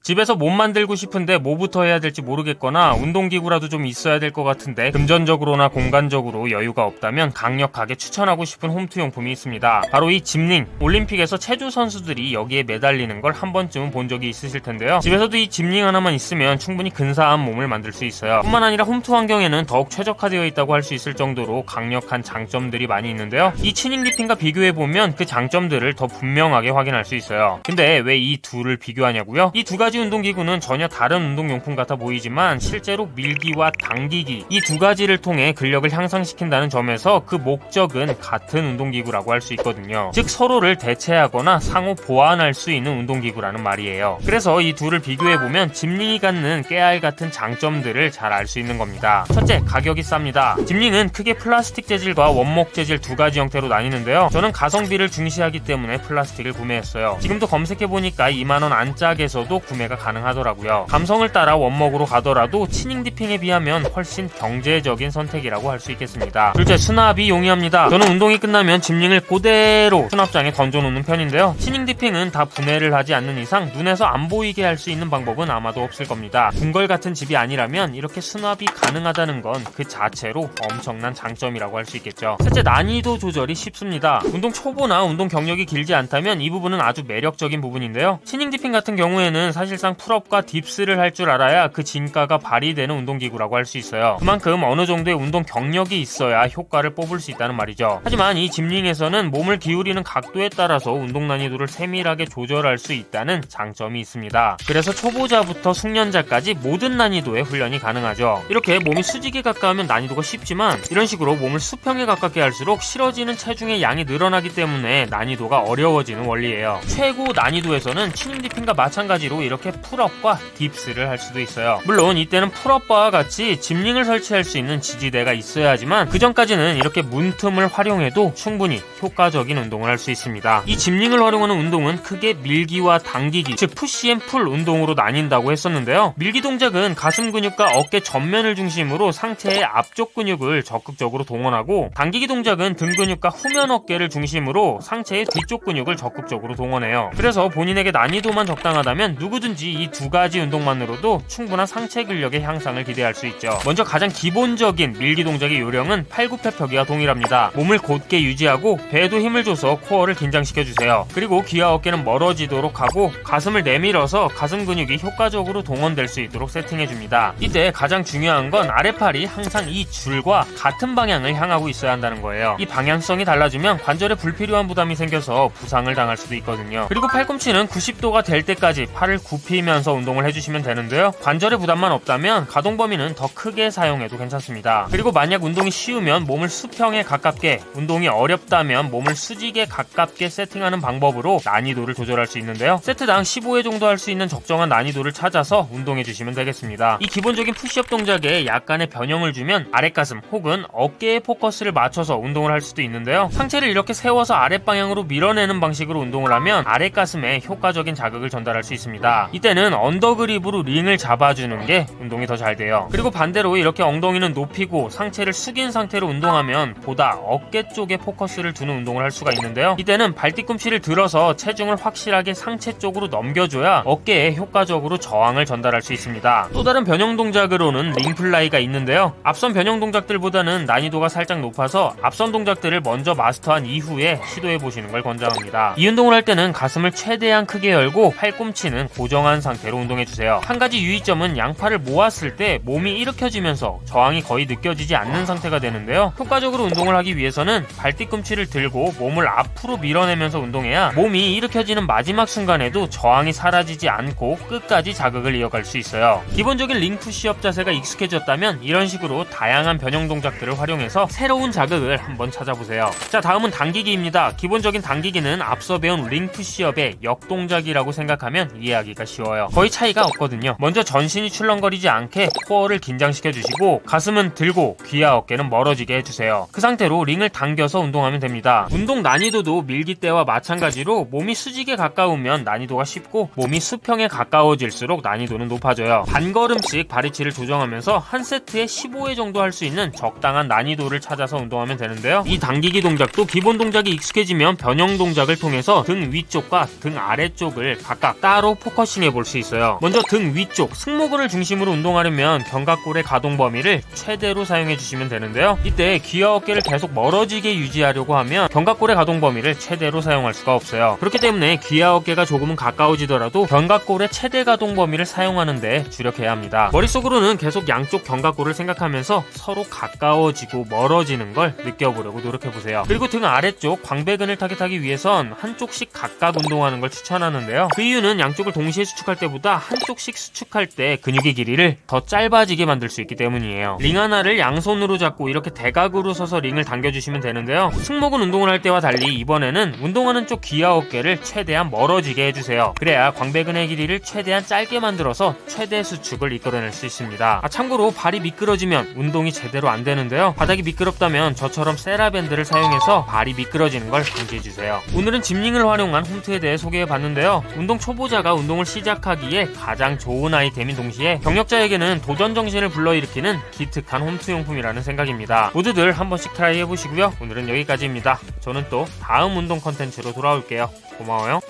집에서 몸 만들고 싶은데 뭐부터 해야 될지 모르겠거나 운동기구라도 좀 있어야 될 것 같은데 금전적으로나 공간적으로 여유가 없다면 강력하게 추천하고 싶은 홈트용품이 있습니다. 바로 이 짐링. 올림픽에서 체조 선수들이 여기에 매달리는 걸 한 번쯤은 본 적이 있으실 텐데요. 집에서도 이 짐링 하나만 있으면 충분히 근사한 몸을 만들 수 있어요. 뿐만 아니라 홈트 환경에는 더욱 최적화되어 있다고 할 수 있을 정도로 강력한 장점들이 많이 있는데요. 이 치닝 디핑과 비교해보면 그 장점들을 더 분명하게 확인할 수 있어요. 근데 왜 이 둘을 비교하냐고요? 이 두 가지 운동기구는 전혀 다른 운동용품 같아 보이지만 실제로 밀기와 당기기, 이 두 가지를 통해 근력을 향상시킨다는 점에서 그 목적은 같은 운동기구라고 할 수 있거든요. 즉 서로를 대체하거나 상호 보완할 수 있는 운동기구라는 말이에요. 그래서 이 둘을 비교해보면 짐링이 갖는 깨알 같은 장점들을 잘 알 수 있는 겁니다. 첫째, 가격이 쌉니다. 짐링은 크게 플라스틱 재질과 원목 재질 두 가지 형태로 나뉘는데요. 저는 가성비를 중시하기 때문에 플라스틱을 구매했어요. 지금도 검색해보니까 2만원 안짝에서도 구매가 가능하더라고요. 감성을 따라 원목으로 가더라도 치닝 디핑에 비하면 훨씬 경제적인 선택이라고 할 수 있겠습니다. 둘째, 수납이 용이합니다. 저는 운동이 끝나면 짐링을 그대로 수납장에 던져놓는 편인데요. 치닝 디핑은 다 분해를 하지 않는 이상 눈에서 안 보이게 할 수 있는 방법은 아마도 없을 겁니다. 궁궐 같은 집이 아니라면 이렇게 수납이 가능하다는 건 그 자체로 엄청난 장점이라고 할 수 있겠죠. 셋째, 난이도 조절이 쉽습니다. 운동 초보나 운동 경력이 길지 않다면 이 부분은 아주 매력적인 부분인데요. 치닝 디핑 같은 경우에는 사실상 풀업과 딥스를 할 줄 알아야 그 진가가 발휘되는 운동기구라고 할 수 있어요. 그만큼 어느 정도의 운동 경력이 있어야 효과를 뽑을 수 있다는 말이죠. 하지만 이 짐링에서는 몸을 기울이는 각도에 따라서 운동 난이도를 세밀하게 조절할 수 있다는 장점이 있습니다. 그래서 초보자부터 숙련자까지 모든 난이도의 훈련이 가능하죠. 이렇게 몸이 수직에 가까우면 난이도가 쉽지만 이런 식으로 몸을 수평에 가깝게 할수록 실어지는 체중의 양이 늘어나기 때문에 난이도가 어려워지는 원리예요. 최고 난이도에서는 치닝 디핑과 마찬가지로 이렇게 풀업과 딥스를 할 수도 있어요. 물론 이때는 풀업과 같이 짐링을 설치할 수 있는 지지대가 있어야 하지만 그 전까지는 이렇게 문틈을 활용해도 충분히 효과적인 운동을 할 수 있습니다. 이 짐링을 활용하는 운동은 크게 밀기와 당기기, 즉 푸시 앤 풀 운동으로 나뉜다고 했었는데요. 밀기 동작은 가슴 근육과 어깨 전면을 중심으로 상체의 앞쪽 근육을 적극적으로 동원하고, 당기기 동작은 등 근육과 후면 어깨를 중심으로 상체의 뒤쪽 근육을 적극적으로 동원해요. 그래서 본인에게 난이도만 적당하다면 누구든지 이 두 가지 운동만으로도 충분한 상체 근력의 향상을 기대할 수 있죠. 먼저 가장 기본적인 밀기 동작의 요령은 팔굽혀펴기와 동일합니다. 몸을 곧게 유지하고 배에도 힘을 줘서 코어를 긴장시켜주세요. 그리고 귀와 어깨는 멀어지도록 하고 가슴을 내밀어서 가슴 근육이 효과적으로 동원될 수 있도록 세팅해줍니다. 이때 가장 중요한 건 아랫팔이 항상 이 줄과 같은 방향을 향하고 있어야 한다는 거예요. 이 방향성이 달라지면 관절에 불필요한 부담이 생겨서 부상을 당할 수도 있거든요. 그리고 팔꿈치는 90도가 될 때까지 팔을 굽히면서 운동을 해주시면 되는데요. 관절에 부담만 없다면 가동 범위는 더 크게 사용해도 괜찮습니다. 그리고 만약 운동이 쉬우면 몸을 수평에 가깝게, 운동이 어렵다면 몸을 수직에 가깝게 세팅하는 방법으로 난이도를 조절할 수 있는데요. 세트당 15회 정도 할 수 있는 적정한 난이도를 찾아서 운동해주시면 되겠습니다. 이 기본적인 푸시업 동작에 약간의 변형을 주면 아랫가슴 혹은 어깨에 포커스를 맞춰서 운동을 할 수도 있는데요. 상체를 이렇게 세워서 아랫방향으로 밀어내는 방식으로 운동을 하면 아랫가슴에 효과적인 자극을 전달할 수 있습니다. 이때는 언더그립으로 링을 잡아주는 게 운동이 더 잘 돼요. 그리고 반대로 이렇게 엉덩이는 높이고 상체를 숙인 상태로 운동하면 보다 어깨 쪽에 포커스를 두는 운동을 할 수가 있는데요. 이때는 발뒤꿈치를 들어서 체중을 확실하게 상체 쪽으로 넘겨줘야 어깨에 효과적으로 저항을 전달할 수 있습니다. 또 다른 변형 동작으로는 링플라이가 있는데요. 앞선 변형 동작들보다는 난이도가 살짝 높아서 앞선 동작들을 먼저 마스터한 이후에 시도해보시는 걸 권장합니다. 이 운동을 할 때는 가슴을 최대한 크게 열고 팔꿈치는 고정한 상태로 운동해주세요. 한 가지 유의점은 양팔을 모았을 때 몸이 일으켜지면서 저항이 거의 느껴지지 않는 상태가 되는데요. 효과적으로 운동을 하기 위해서는 발뒤꿈치를 들고 몸을 앞으로 밀어내면서 운동해야 몸이 일으켜지는 마지막 순간에도 저항이 사라지지 않고 끝까지 자극을 이어갈 수 있어요. 기본적인 링 푸시업 자세가 익숙해졌다면 이런 식으로 다양한 변형 동작들을 활용해서 새로운 자극을 한번 찾아보세요. 자, 다음은 당기기입니다. 기본적인 당기기는 앞서 배운 링 푸시업의 역동작이라고 생각하면 이해하기가 쉬워요. 거의 차이가 없거든요. 먼저 전신이 출렁거리지 않게 코어를 긴장시켜주시고 가슴은 들고 귀와 어깨는 멀어지게 해주세요. 그 상태로 링을 당겨서 운동하면 됩니다. 운동 난이도도 밀기 때와 마찬가지로 몸이 수직에 가까우면 난이도가 쉽고 몸이 수평에 가까워질수록 난이도는 높아져요. 반걸음씩 바리치를 조정하면서 한 세트에 15회 정도 할 수 있는 적당한 난이도를 찾아서 운동하면 되는데요. 이 당기기 동작도 기본 동작이 익숙해지면 변형 동작을 통해서 등 위쪽과 등 아래쪽을 각각 따로 포커싱 확신해 볼 수 있어요. 먼저 등 위쪽 승모근을 중심으로 운동하려면 견갑골의 가동 범위를 최대로 사용해 주시면 되는데요. 이때 귀와 어깨를 계속 멀어지게 유지하려고 하면 견갑골의 가동 범위를 최대로 사용할 수가 없어요. 그렇기 때문에 귀와 어깨가 조금은 가까워지더라도 견갑골의 최대 가동 범위를 사용하는 데 주력해야 합니다. 머릿속으로는 계속 양쪽 견갑골을 생각하면서 서로 가까워지고 멀어지는 걸 느껴보려고 노력해보세요. 그리고 등 아래쪽 광배근을 타겟하기 위해선 한쪽씩 각각 운동하는 걸 추천하는데요. 그 이유는 양쪽을 동시에 수축할 때보다 한쪽씩 수축할 때 근육의 길이를 더 짧아지게 만들 수 있기 때문이에요. 링 하나를 양손으로 잡고 이렇게 대각으로 서서 링을 당겨주시면 되는데요. 승모근 운동을 할 때와 달리 이번에는 운동하는 쪽 귀와 어깨를 최대한 멀어지게 해주세요. 그래야 광배근의 길이를 최대한 짧게 만들어서 최대 수축을 이끌어낼 수 있습니다. 참고로 발이 미끄러지면 운동이 제대로 안 되는데요. 바닥이 미끄럽다면 저처럼 세라밴드를 사용해서 발이 미끄러지는 걸 방지해주세요. 오늘은 짐링을 활용한 홈트에 대해 소개해봤는데요. 운동 초보자가 운동을 시작하기에 가장 좋은 아이템인 동시에 경력자에게는 도전 정신을 불러일으키는 기특한 홈트용품이라는 생각입니다. 모두들 한 번씩 트라이 해보시고요. 오늘은 여기까지입니다. 저는 또 다음 운동 컨텐츠로 돌아올게요. 고마워요.